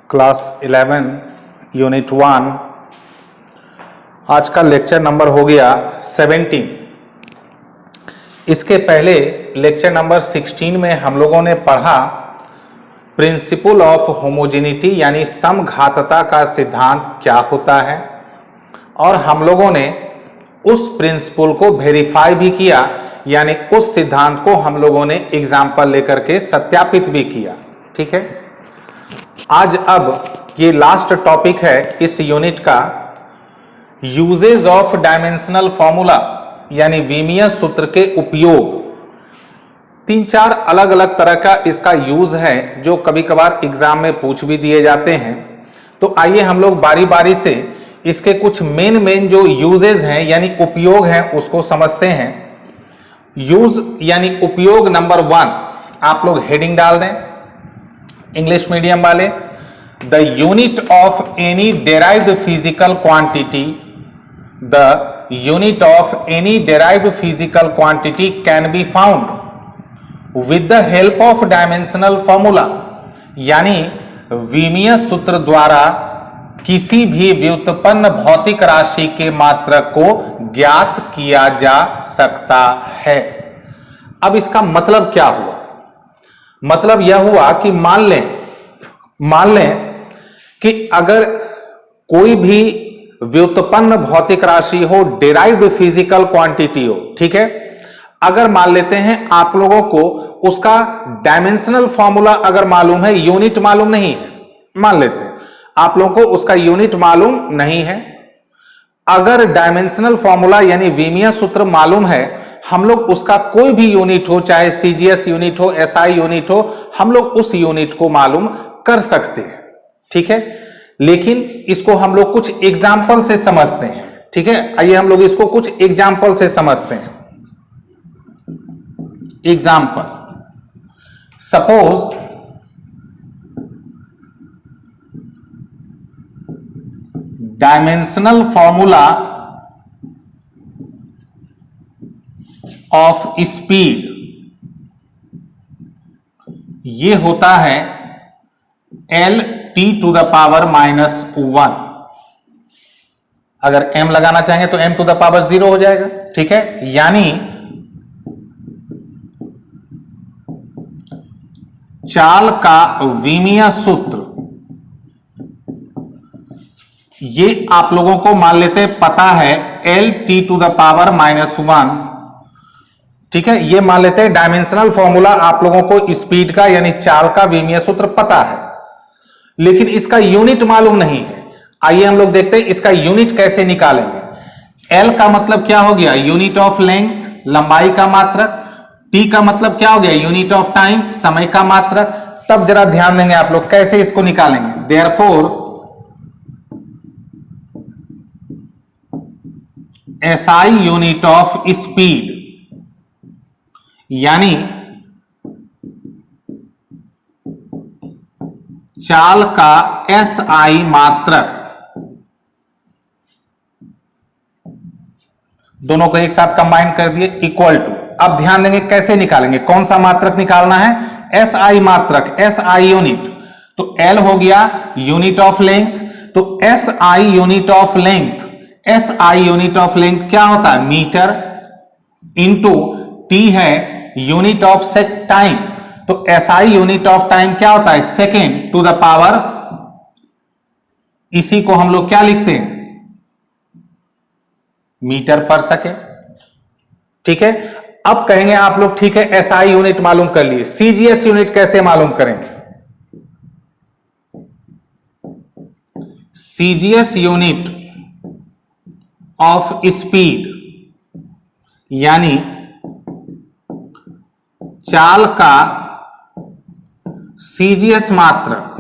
Class 11 unit 1 आज का lecture number हो गया 17। इसके पहले लेक्चर नंबर 16 में हम लोगों ने पढ़ा प्रिंसिपल ऑफ होमोजेनिटी यानी समघातता का सिद्धांत क्या होता है, और हम लोगों ने उस प्रिंसिपल को वेरीफाई भी किया, यानी उस सिद्धांत को हम लोगों ने एग्जाम्पल लेकर के सत्यापित भी किया। ठीक है, आज अब ये लास्ट टॉपिक है इस यूनिट का, यूजेज ऑफ डायमेंशनल फॉर्मूला यानी विमीय सूत्र के उपयोग। 3-4 अलग अलग तरह का इसका यूज है जो कभी कभार एग्जाम में पूछ भी दिए जाते हैं। तो आइए हम लोग बारी बारी से इसके कुछ मेन जो यूजेज हैं यानी उपयोग हैं उसको समझते हैं। यूज यानी उपयोग नंबर 1 आप लोग हेडिंग डाल दें इंग्लिश मीडियम वाले, the unit of any derived physical quantity, the unit of any derived physical quantity can be found with the help of dimensional formula, यानी विमीय सूत्र द्वारा किसी भी व्युत्पन्न भौतिक राशि के मात्रक को ज्ञात किया जा सकता है। अब इसका मतलब क्या हुआ? मतलब यह हुआ कि मान लें कि अगर कोई भी व्युत्पन्न भौतिक राशि हो, डेराइव्ड फिजिकल क्वांटिटी हो, ठीक है, अगर मान लेते हैं आप लोगों को उसका डायमेंशनल फॉर्मूला अगर मालूम है, यूनिट मालूम नहीं है, मान लेते हैं आप लोगों को उसका यूनिट मालूम नहीं है। अगर डायमेंशनल फॉर्मूला यानी विमीय सूत्र मालूम है, हम लोग उसका कोई भी यूनिट हो, चाहे सीजीएस यूनिट हो, एसआई यूनिट हो, हम लोग उस यूनिट को मालूम कर सकते हैं। ठीक है, लेकिन इसको हम लोग कुछ एग्जाम्पल से समझते हैं। ठीक है, आइए हम लोग इसको कुछ एग्जाम्पल से समझते हैं। Example, suppose dimensional formula of speed, ये होता है L T to the power -1। अगर m लगाना चाहेंगे तो m टू द पावर 0 हो जाएगा। ठीक है, यानी चाल का विमीय सूत्र, ये आप लोगों को मान लेते पता है L T to the power -1। ठीक है, ये मान लेते हैं डायमेंशनल फॉर्मूला आप लोगों को स्पीड का यानी चाल का विमीय सूत्र पता है, लेकिन इसका यूनिट मालूम नहीं है। आइए हम लोग देखते हैं इसका यूनिट कैसे निकालेंगे। L का मतलब क्या हो गया? यूनिट ऑफ लेंथ, लंबाई का मात्रक। T का मतलब क्या हो गया? यूनिट ऑफ टाइम, समय का मात्रक। तब जरा ध्यान देंगे आप लोग कैसे इसको निकालेंगे। Therefore SI unit of speed यानी चाल का SI मात्रक, दोनों को एक साथ कंबाइन कर दिए, इक्वल टू। अब ध्यान देंगे कैसे निकालेंगे, कौन सा मात्रक निकालना है? SI मात्रक, SI यूनिट। तो L हो गया यूनिट ऑफ लेंथ, तो SI unit of length, SI unit of length क्या होता है? मीटर, इंटू T है यूनिट ऑफ टाइम, तो SI यूनिट ऑफ टाइम क्या होता है? सेकेंड टू द पावर, इसी को हम लोग क्या लिखते हैं? मीटर पर सेकेंड। ठीक है, अब कहेंगे आप लोग ठीक है SI यूनिट मालूम कर लिए, CGS यूनिट कैसे मालूम करेंगे? CGS यूनिट ऑफ स्पीड यानी चाल का CGS मात्रक,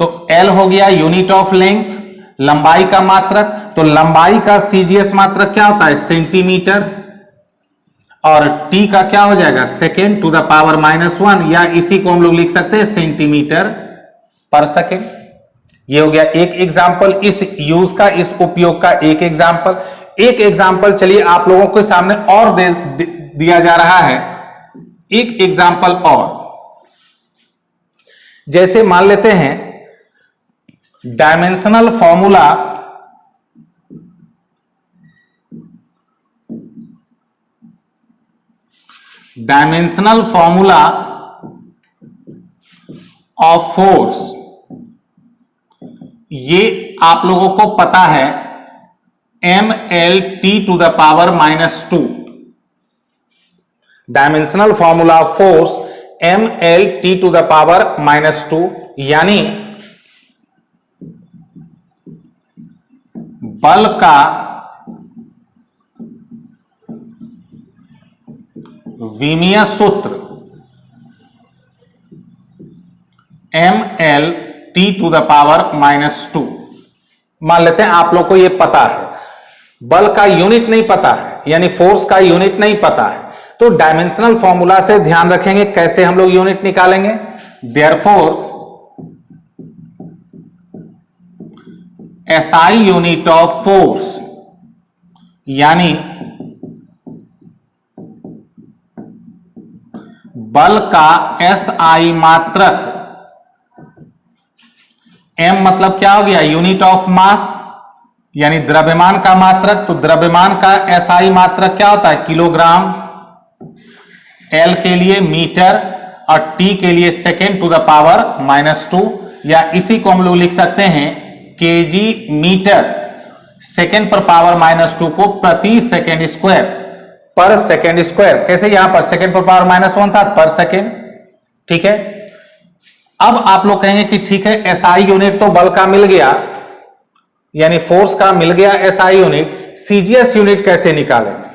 तो L हो गया यूनिट ऑफ लेंथ, लंबाई का मात्रक, तो लंबाई का CGS मात्रक क्या होता है? सेंटीमीटर, और T का क्या हो जाएगा? सेकेंड टू द पावर -1, या इसी को हम लोग लिख सकते हैं सेंटीमीटर पर सेकेंड। ये हो गया एक एग्जाम्पल इस यूज का, इस उपयोग का एक एग्जाम्पल। एक एग्जाम्पल चलिए आप लोगों के सामने और दिया जा रहा है, एक एग्जाम्पल और। जैसे मान लेते हैं डायमेंशनल फॉर्मूला ऑफ फोर्स, ये आप लोगों को पता है mL_T⁻²। Dimensional formula of force mL_T⁻², यानी बल का विमीय सूत्र mL_T⁻²। मान लेते हैं आप लोग को यह पता है, बल का यूनिट नहीं पता है, यानी फोर्स का यूनिट नहीं पता है, तो डायमेंशनल फॉर्मूला से ध्यान रखेंगे कैसे हम लोग यूनिट निकालेंगे। Therefore SI unit of force, यानी बल का SI मात्रक, M मतलब क्या हो गया, यूनिट ऑफ मास, यानी द्रव्यमान का मात्रक, तो द्रव्यमान का SI मात्रक क्या होता है, किलोग्राम, L के लिए मीटर और T के लिए सेकेंड⁻², या इसी को हम लोग लिख सकते हैं kg मीटर सेकेंड⁻², को प्रति सेकेंड स्क्वायर, पर सेकेंड स्क्वायर। कैसे, यहां पर सेकेंड⁻1 था, पर सेकेंड, ठीक है। अब आप लोग कहेंगे कि ठीक है, SI यूनिट तो बल का मिल गया, यानी फोर्स का मिल गया SI यूनिट, CGS यूनिट कैसे निकालेंगे।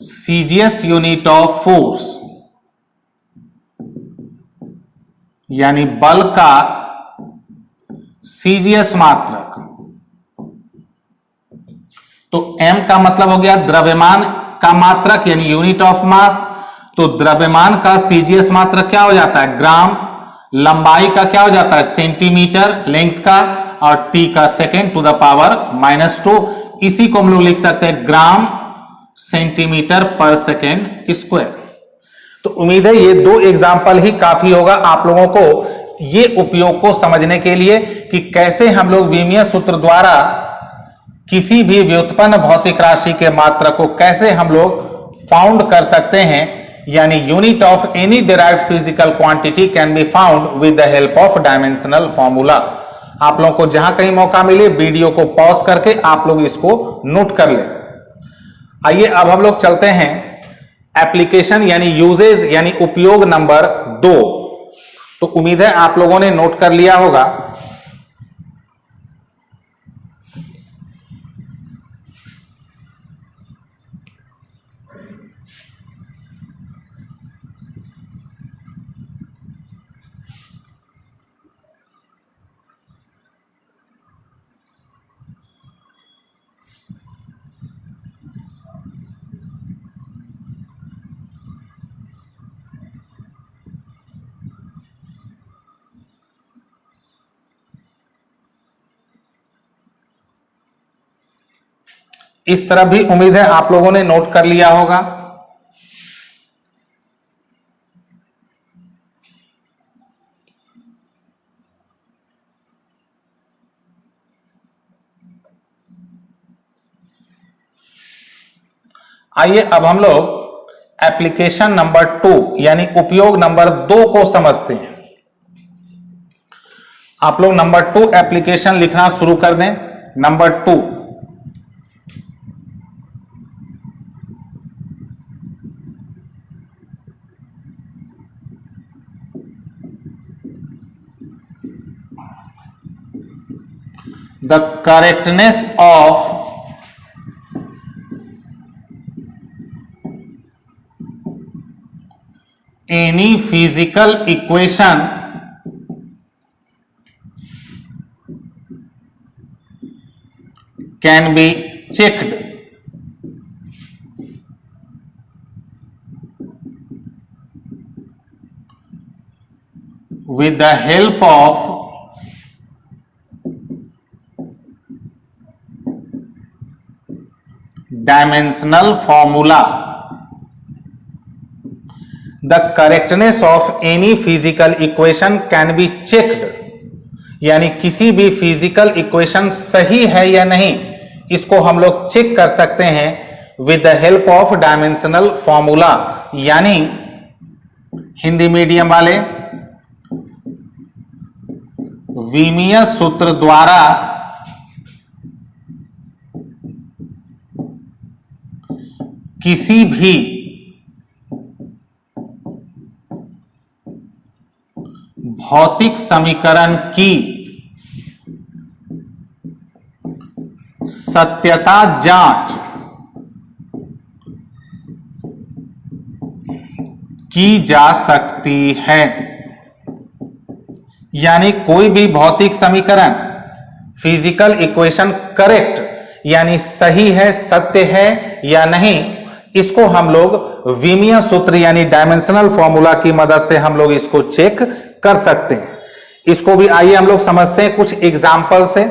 CGS यूनिट ऑफ फोर्स, यानी बल का CGS मात्रक, तो M का मतलब हो गया द्रव्यमान का मात्रक, यानी यूनिट ऑफ मास, तो द्रव्यमान का CGS मात्रक क्या हो जाता है, ग्राम, लंबाई का क्या हो जाता है, सेंटीमीटर लेंथ का, और T का सेकेंड⁻², इसी को हम लोग लिख सकते हैं ग्राम सेंटीमीटर पर सेकेंड स्क्वायर। तो उम्मीद है ये दो एग्जाम्पल ही काफी होगा आप लोगों को ये उपयोग को समझने के लिए कि कैसे हम लोग विमीय सूत्र द्वारा किसी भी व्युत्पन्न भौतिक राशि के मात्रक को कैसे हम लोग फाउंड कर सकते हैं, यानी unit of any derived physical quantity can be found with the help of dimensional formula. आप लोगों को जहां कहीं मौका मिले वीडियो को पॉज करके आप लोग इसको नोट कर ले। आइए अब हम लोग चलते हैं एप्लीकेशन यानी यूजेज यानी उपयोग नंबर 2। तो उम्मीद है आप लोगों ने नोट कर लिया होगा। इस तरह भी उम्मीद है आप लोगों ने नोट कर लिया होगा। आइए अब हम लोग एप्लीकेशन नंबर 2 यानी उपयोग नंबर 2 को समझते हैं। आप लोग नंबर 2 एप्लीकेशन लिखना शुरू कर दें। Number 2, the correctness of any physical equation can be checked with the help of dimensional formula. The correctness of any physical equation can be checked, यानी किसी भी फिजिकल इक्वेशन सही है या नहीं इसको हम लोग चेक कर सकते हैं with the help of dimensional formula, यानी हिंदी मीडियम वाले विमीय सूत्र द्वारा किसी भी भौतिक समीकरण की सत्यता जांच की जा सकती है। यानी कोई भी भौतिक समीकरण फिजिकल इक्वेशन करेक्ट यानी सही है, सत्य है या नहीं, इसको हम लोग विमीय सूत्र यानी डायमेंशनल फॉर्मूला की मदद से हम लोग इसको चेक कर सकते हैं। इसको भी आइए हम लोग समझते हैं कुछ एग्जाम्पल से।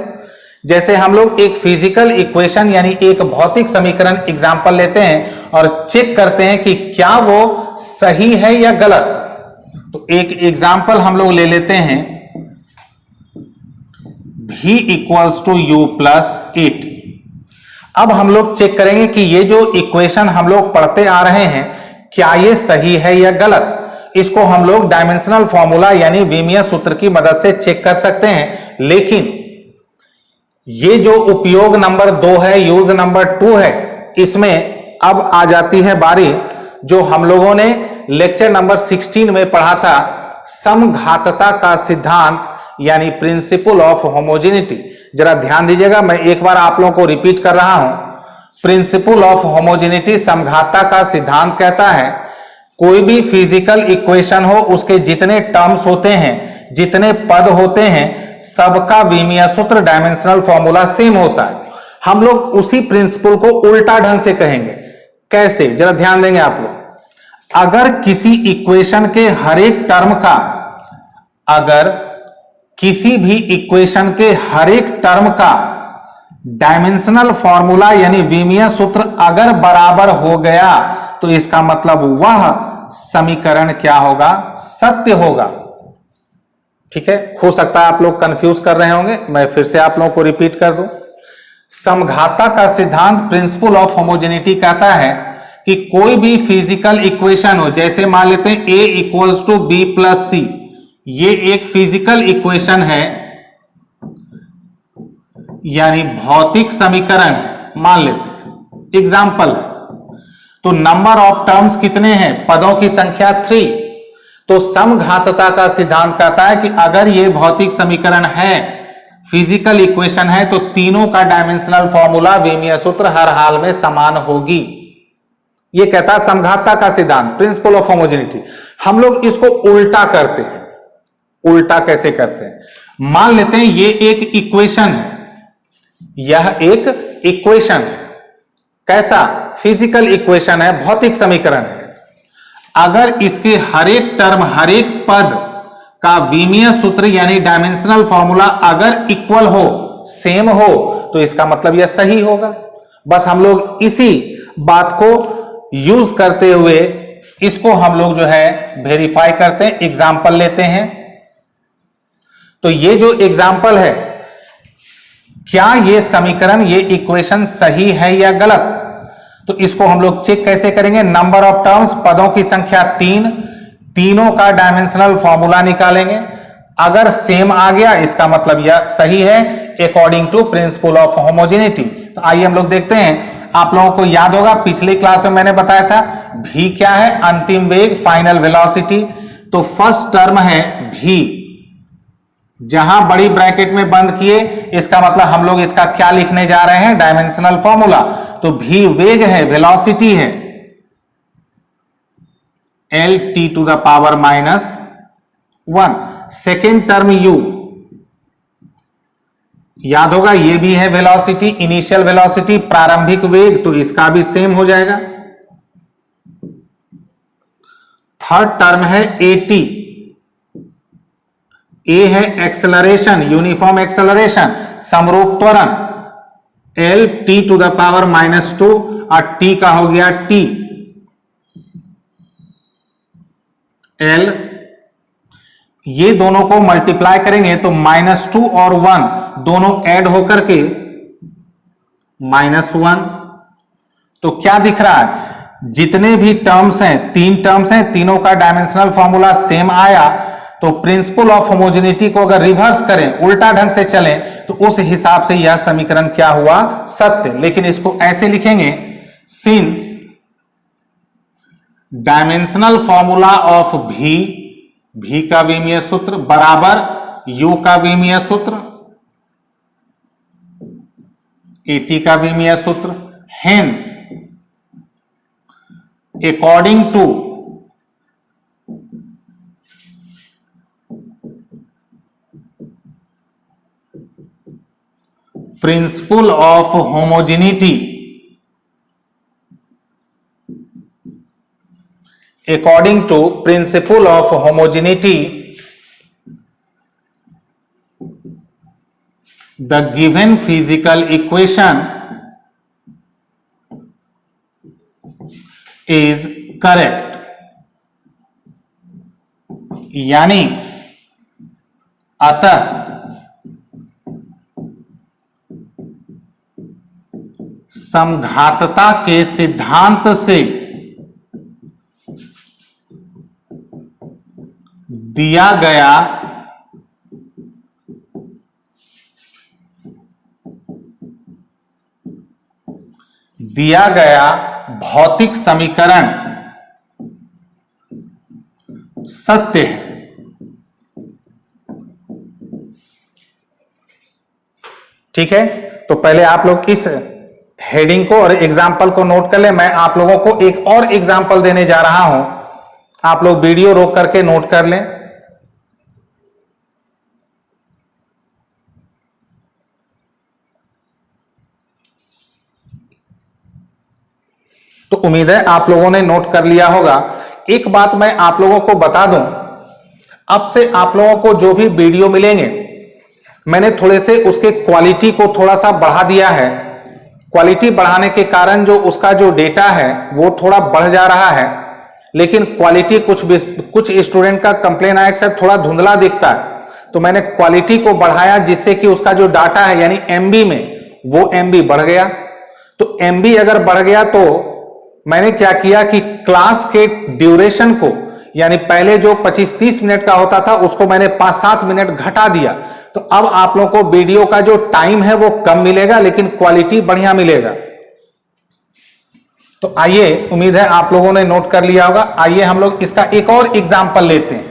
जैसे हम लोग एक फिजिकल इक्वेशन यानी एक भौतिक समीकरण एग्जाम्पल लेते हैं और चेक करते हैं कि क्या वो सही है या गलत। तो एक एग्जाम्पल हम लोग ले लेते हैं, v equals to U plus 80। अब हम लोग चेक करेंगे कि ये जो इक्वेशन हम लोग पढ़ते आ रहे हैं क्या ये सही है या गलत। इसको हम लोग डायमेंशनल फॉर्मूला यानी विमीय सूत्र की मदद से चेक कर सकते हैं। लेकिन ये जो उपयोग नंबर 2 है, यूज नंबर 2 है, इसमें अब आ जाती है बारी जो हम लोगों ने लेक्चर नंबर 16 में पढ़ा था, समघातता का सिद्धांत यानी प्रिंसिपल ऑफ होमोजेनिटी। जरा ध्यान दीजिएगा, मैं एक बार आप लोगों को रिपीट कर रहा हूं। प्रिंसिपल ऑफ होमोजेनिटी समघातता का सिद्धांत कहता है कोई भी फिजिकल इक्वेशन हो, उसके जितने टर्म्स होते हैं, जितने पद होते हैं, सबका विमीय सूत्र डायमेंशनल फॉर्मूला सेम होता है। हम लोग उसी प्रिंसिपल को उल्टा ढंग से कहेंगे। कैसे, जरा ध्यान देंगे आप लोग। अगर किसी इक्वेशन के हर एक टर्म का, अगर किसी भी इक्वेशन के हर एक टर्म का डायमेंशनल फॉर्मूला यानी विमीय सूत्र अगर बराबर हो गया तो इसका मतलब वह समीकरण क्या होगा, सत्य होगा। ठीक है, हो सकता है आप लोग कंफ्यूज कर रहे होंगे, मैं फिर से आप लोगों को रिपीट कर दूं। समघातता का सिद्धांत प्रिंसिपल ऑफ होमोजेनिटी कहता है कि कोई भी फिजिकल इक्वेशन हो, जैसे मान लेते हैं a equals to B plus C, ये एक फिजिकल इक्वेशन है यानी भौतिक समीकरण है, मान लेते हैं, एग्जाम्पल है। तो नंबर ऑफ टर्म्स कितने हैं, पदों की संख्या 3। तो समघातता का सिद्धांत कहता है कि अगर ये भौतिक समीकरण है, फिजिकल इक्वेशन है, तो तीनों का डायमेंशनल फॉर्मूला विमीय सूत्र हर हाल में समान होगी। ये कहता है समघातता का सिद्धांत, प्रिंसिपल ऑफ होमोजेनिटी। हम लोग इसको उल्टा करते हैं। उल्टा कैसे करते हैं, मान लेते हैं ये एक इक्वेशन है, यह एक इक्वेशन है। कैसा, फिजिकल इक्वेशन है, भौतिक समीकरण है। अगर इसके हर एक टर्म, हर एक पद का विमीय सूत्र यानी डायमेंशनल फॉर्मूला अगर इक्वल हो, सेम हो, तो इसका मतलब यह सही होगा। बस हम लोग इसी बात को यूज करते हुए इसको हम लोग जो है वेरीफाई करते हैं, एग्जाम्पल लेते हैं। तो ये जो एग्जाम्पल है, क्या ये समीकरण, ये इक्वेशन सही है या गलत, तो इसको हम लोग चेक कैसे करेंगे। नंबर ऑफ टर्म्स, पदों की संख्या 3, तीनों का डायमेंशनल फॉर्मूला निकालेंगे। अगर सेम आ गया इसका मतलब यह सही है according to principle of homogeneity. तो आइए हम लोग देखते हैं। आप लोगों को याद होगा पिछली क्लास में मैंने बताया था v क्या है, अंतिम वेग, फाइनल वेलोसिटी। तो फर्स्ट टर्म है v, जहां बड़ी ब्रैकेट में बंद किए, इसका मतलब हम लोग इसका क्या लिखने जा रहे हैं, डायमेंशनल फॉर्मूला। तो v वेग है, वेलोसिटी है, L T to the power -1। Second term u, याद होगा ये भी है वेलोसिटी, इनिशियल वेलोसिटी, प्रारंभिक वेग, तो इसका भी सेम हो जाएगा। थर्ड टर्म है at, ए है एक्सेलरेशन, यूनिफॉर्म एक्सेलरेशन, समरूप त्वरण, L T to the power -2 और टी का हो गया t। L, ये दोनों को मल्टीप्लाई करेंगे तो -2 और 1 दोनों ऐड होकर के -1। तो क्या दिख रहा है, जितने भी टर्म्स हैं, 3 टर्म्स हैं, तीनों का डायमेंशनल फॉर्मूला सेम आया। तो प्रिंसिपल ऑफ होमोजेनिटी को अगर रिवर्स करें, उल्टा ढंग से चलें, तो उस हिसाब से यह समीकरण क्या हुआ, सत्य। लेकिन इसको ऐसे लिखेंगे, सिंस डायमेंशनल फॉर्मूला ऑफ भी का विमीय सूत्र बराबर u का विमीय सूत्र, at का विमीय सूत्र, hence according to principle of homogeneity, according to principle of homogeneity, the given physical equation is correct। यानी अतः समघातता के सिद्धांत से दिया गया भौतिक समीकरण सत्य है। ठीक है, तो पहले आप लोग इस हेडिंग को और एग्जाम्पल को नोट कर ले। मैं आप लोगों को एक और एग्जाम्पल देने जा रहा हूं, आप लोग वीडियो रोक करके नोट कर लें। तो उम्मीद है आप लोगों ने नोट कर लिया होगा। एक बात मैं आप लोगों को बता दूं, अब से आप लोगों को जो भी वीडियो मिलेंगे, मैंने थोड़े से उसके क्वालिटी को थोड़ा सा बढ़ा दिया है। क्वालिटी बढ़ाने के कारण जो उसका जो डेटा है वो थोड़ा बढ़ जा रहा है, लेकिन क्वालिटी कुछ स्टूडेंट का कंप्लेन आया कि सर थोड़ा धुंधला दिखता है, तो मैंने क्वालिटी को बढ़ाया जिससे कि उसका जो डाटा है यानी एमबी में वो एमबी बढ़ गया। तो एमबी अगर बढ़ गया तो मैंने क्या किया कि क्लास के ड्यूरेशन को, यानी पहले जो 25-30 मिनट का होता था उसको मैंने 5-7 मिनट घटा दिया। तो अब आप लोगों को वीडियो का जो टाइम है वो कम मिलेगा, लेकिन क्वालिटी बढ़िया मिलेगा। तो आइए, उम्मीद है आप लोगों ने नोट कर लिया होगा। आइए हम लोग इसका एक और एग्जाम्पल लेते हैं।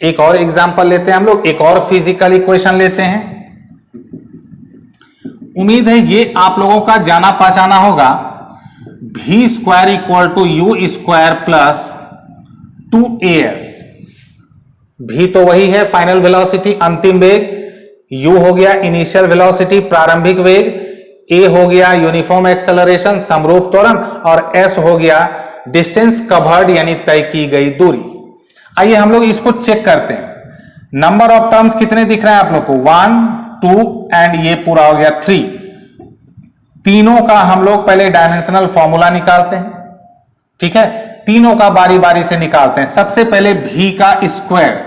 एक और एग्जाम्पल लेते हैं हम लोग, एक और फिजिकल इक्वेशन लेते हैं। उम्मीद है ये आप लोगों का जाना पहचाना होगा, v square equal to U square plus 2as। v तो वही है फाइनल वेलोसिटी, अंतिम वेग, u हो गया इनिशियल वेलोसिटी, प्रारंभिक वेग, a हो गया यूनिफॉर्म एक्सेलरेशन, समरूप त्वरण, और s हो गया डिस्टेंस कवर्ड यानी तय की गई दूरी। आइए हम लोग इसको चेक करते हैं। नंबर ऑफ टर्म्स कितने दिख रहे हैं आप लोग को, 1, 2 एंड ये पूरा हो गया 3। तीनों का हम लोग पहले डायमेंशनल फॉर्मूला निकालते हैं। ठीक है, तीनों का बारी बारी से निकालते हैं। सबसे पहले v का स्क्वायर,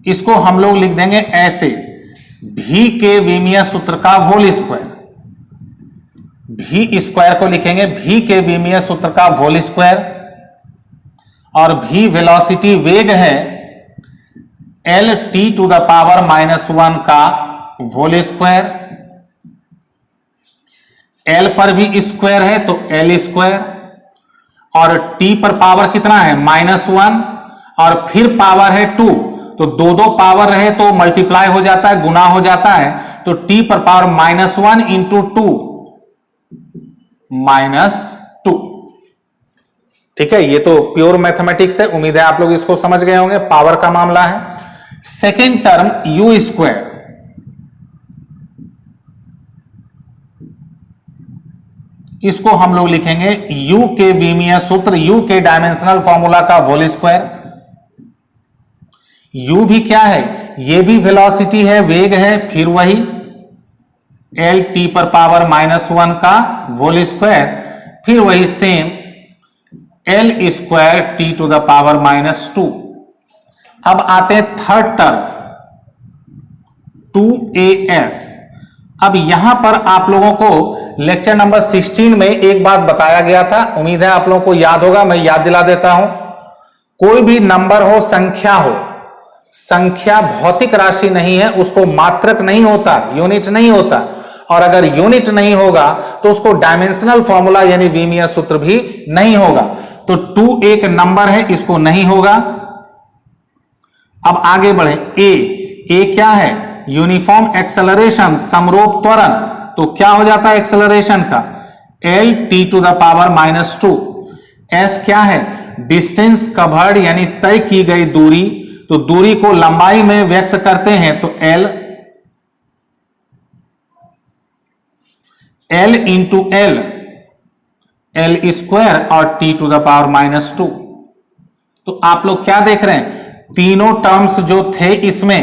इसको हम लोग लिख देंगे ऐसे, v के विमीय सूत्र का होल स्क्वायर। v स्क्वायर को लिखेंगे v के विमीय सूत्र का होल स्क्वायर, और v वेलोसिटी वेग है L T to the power -1 का होल स्क्वायर। एल पर भी स्क्वायर है तो एल स्क्वायर, और टी पर पावर कितना है -1, और फिर पावर है 2, तो दो पावर रहे तो मल्टीप्लाई हो जाता है, गुना हो जाता है। तो टी पर पावर -1 इंटू 2 -2। ठीक है, ये तो प्योर मैथमेटिक्स है, उम्मीद है आप लोग इसको समझ गए होंगे, पावर का मामला है। सेकेंड टर्म यू स्क्वायर, इसको हम लोग लिखेंगे u के विमीय सूत्र, u के डायमेंशनल फॉर्मूला का होल स्क्वायर। u भी क्या है, ये भी वेलोसिटी है, वेग है, फिर वही l t पर पावर -1 का होल स्क्वायर, फिर वही same l square t to the power -2। अब आते हैं थर्ड टर्म 2as। अब यहां पर आप लोगों को लेक्चर नंबर 16 में एक बात बताया गया था, उम्मीद है आप लोगों को याद होगा, मैं याद दिला देता हूं। कोई भी नंबर हो, संख्या हो, संख्या भौतिक राशि नहीं है, उसको मात्रक नहीं होता, यूनिट नहीं होता, और अगर यूनिट नहीं होगा तो उसको डायमेंशनल फॉर्मूला यानी विमीय सूत्र भी नहीं होगा। तो 2 एक नंबर है, इसको नहीं होगा। अब आगे बढ़े, ए क्या है, यूनिफॉर्म एक्सेलरेशन, समरूप त्वरण। तो क्या हो जाता है एक्सेलरेशन का, l t to the power -2। s क्या है, डिस्टेंस कवर्ड यानी तय की गई दूरी, तो दूरी को लंबाई में व्यक्त करते हैं तो l इंटू l स्क्वायर और t टू द पावर -2। तो आप लोग क्या देख रहे हैं, तीनों टर्म्स जो थे इसमें,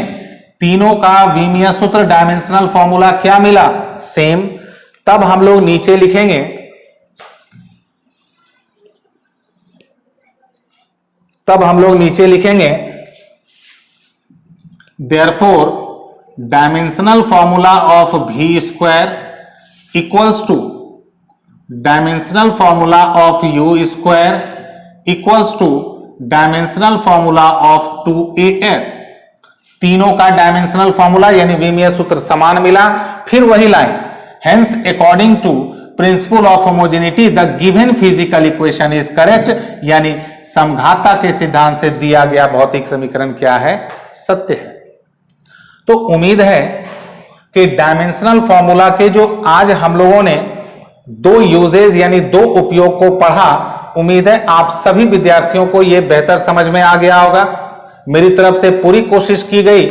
तीनों का विमीय सूत्र डायमेंशनल फॉर्मूला क्या मिला, सेम। तब हम लोग नीचे लिखेंगे, therefore dimensional formula of v square equals two dimensional formula of u square equals two dimensional formula of 2as। तीनों का डायमेंशनल फॉर्मूला यानी विमीय सूत्र समान मिला, फिर वही line, hence according to principle of homogeneity the given physical equation is correct, यानी समघाता के सिद्धांत से दिया गया भौतिक समीकरण क्या है, सत्य है। तो उम्मीद है कि डायमेंशनल फॉर्मूला के जो आज हम लोगों ने 2 यूजेज यानी 2 उपयोग को पढ़ा, उम्मीद है आप सभी विद्यार्थियों को यह बेहतर समझ में आ गया होगा। मेरी तरफ से पूरी कोशिश की गई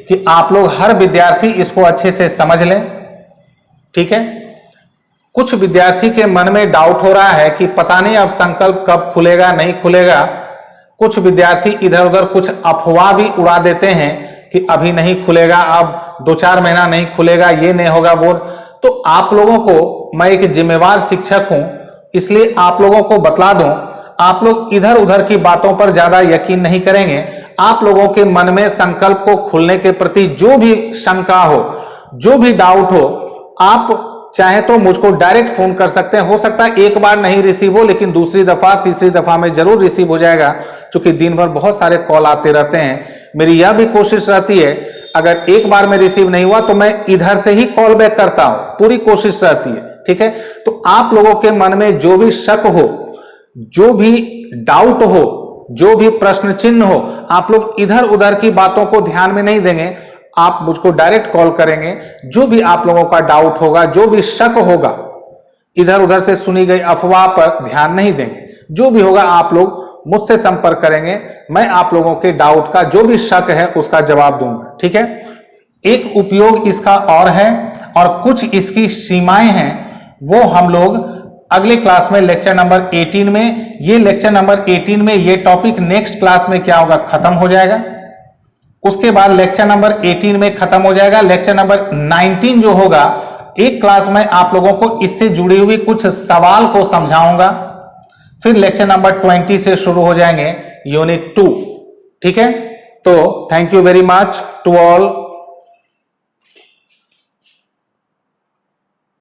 कि आप लोग हर विद्यार्थी इसको अच्छे से समझ लें, ठीक है। कुछ विद्यार्थी के मन में डाउट हो रहा है कि पता नहीं अब संकल्प कब खुलेगा, नहीं खुलेगा। कुछ विद्यार्थी इधर उधर कुछ अफवाह भी उड़ा देते हैं कि अभी नहीं खुलेगा, अब 2-4 महीना नहीं खुलेगा, ये नहीं होगा वो। तो आप लोगों को मैं एक जिम्मेवार शिक्षक हूं, इसलिए आप लोगों को बतला दूं, आप लोग इधर उधर की बातों पर ज्यादा यकीन नहीं करेंगे। आप लोगों के मन में संकल्प को खुलने के प्रति जो भी शंका हो, जो भी डाउट हो, आप चाहे तो मुझको डायरेक्ट फोन कर सकते हैं। हो सकता है एक बार नहीं रिसीव हो, लेकिन दूसरी दफा, तीसरी दफा में जरूर रिसीव हो जाएगा, क्योंकि दिन भर बहुत सारे कॉल आते रहते हैं। मेरी यह भी कोशिश रहती है, अगर एक बार में रिसीव नहीं हुआ तो मैं इधर से ही कॉल बैक करता हूं, पूरी कोशिश रहती है, ठीक है। तो आप लोगों के मन में जो भी शक हो, जो भी डाउट हो, जो भी प्रश्न चिन्ह हो, आप लोग इधर उधर की बातों को ध्यान में नहीं देंगे, आप मुझको डायरेक्ट कॉल करेंगे। जो भी आप लोगों का डाउट होगा, जो भी शक होगा, इधर उधर से सुनी गई अफवाह पर ध्यान नहीं देंगे। जो भी होगा आप लोग मुझसे संपर्क करेंगे, मैं आप लोगों के डाउट का जो भी शक है उसका जवाब दूंगा, ठीक है। एक उपयोग इसका और है, और कुछ इसकी सीमाएं हैं, वो हम लोग अगले क्लास में लेक्चर नंबर 18 में, ये लेक्चर नंबर 18 में ये टॉपिक नेक्स्ट क्लास में क्या होगा, खत्म हो जाएगा। उसके बाद लेक्चर नंबर 18 में खत्म हो जाएगा। लेक्चर नंबर 19 जो होगा, एक क्लास में आप लोगों को इससे जुड़ी हुई कुछ सवाल को समझाऊंगा। फिर लेक्चर नंबर 20 से शुरू हो जाएंगे यूनिट 2, ठीक है। तो thank you very much to all.